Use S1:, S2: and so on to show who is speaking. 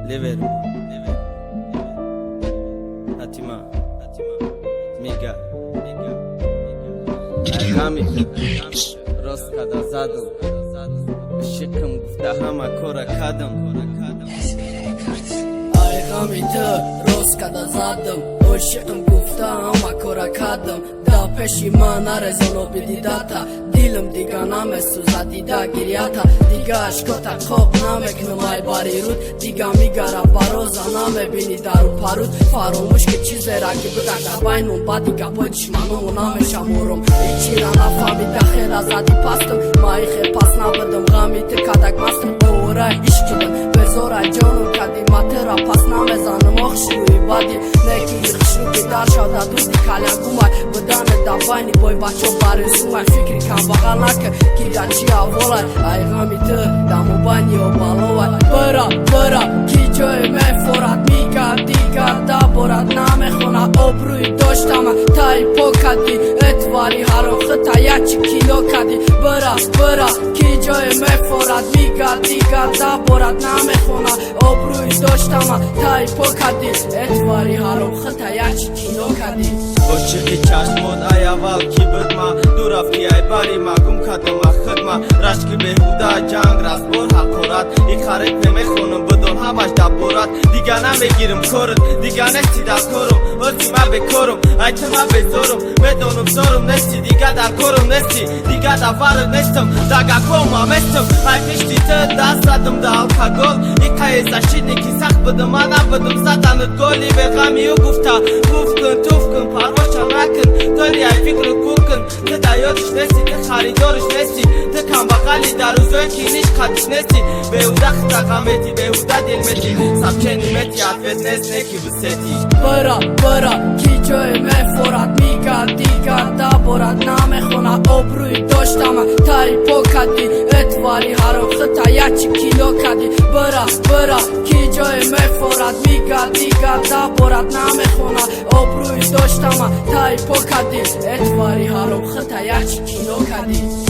S1: Lever Hatima Mega Ayağımı Rost kadar zadım Işıkım gufta hama kora kadam
S2: Ayağımı rost kadar zadım Işıkım gufta hama kora kadam Da peşiman arezon bidi data Dilim diga name suza dida giriata Diga aşkota kop namek numay barirut Diga migara baroza name bini daru parut Farolmuş ki çizlera gibi gata baynum Badiga pădişmanum name şamurum İçirana fami daxel azadi pastım Maixe pas nabıdım gamiti kadak mastım Oğra işkidim ve zora canım Kadimatera pas name zanım oxşuy badi Neki yıkışnu ki darşada duzdi kalyan kumay Bıdane davayni boy bacho bari sumay Fikri kan bagalake ki gaçia volay Ayğami tı damu bani o balovay Bıra ki joy me forat Miga diga da borat name xona obruy doştama Tai pokadi etvari haro xıta yaçi kilo kadi Bıra ki joy me forat Miga diga da borat name xona obruy doştama Tai pokadi etvari haro xıta yaçi kilo kadi
S1: Oçıqı çaşmod ayaval ki bıdma Durafki ay bari magum kadıma xıdma Raşkı behuda jang rasbor halkorat İxarek ve mexonum bıdol hamaş da borat Digana begirim korun Digane sida korum Özüma bekorum Aytıma bezorum Medonum zorum nesti Diga da korum nesti Diga da varır nestim Daga koma mestim Ay pişti tığ da sadım da alkagol İkaye zaşidni ki sak bıdım ana bıdım Satanıt goli ve gamiyo gufta Gufkın tufkın parvoşan rakın Döri ay fikri kukın Tı da yodiş nesti Tı xaridoriş nesti Tı kan bakali daru zön ki niş katiş nesti Behuda xıta gameti Behuda dilmeti Sapçeni meti atvet nesne ki bu seti
S2: Bıra ki joy me forat Miga diga da borat name xona obruy doştama Tai pokadi etvari haro xıta yaçi kilo kadi Bıra ki joy me forat Miga diga da borat name xona obruy doştama Tai pokadi etvari haro xıta yaçi kilo kadi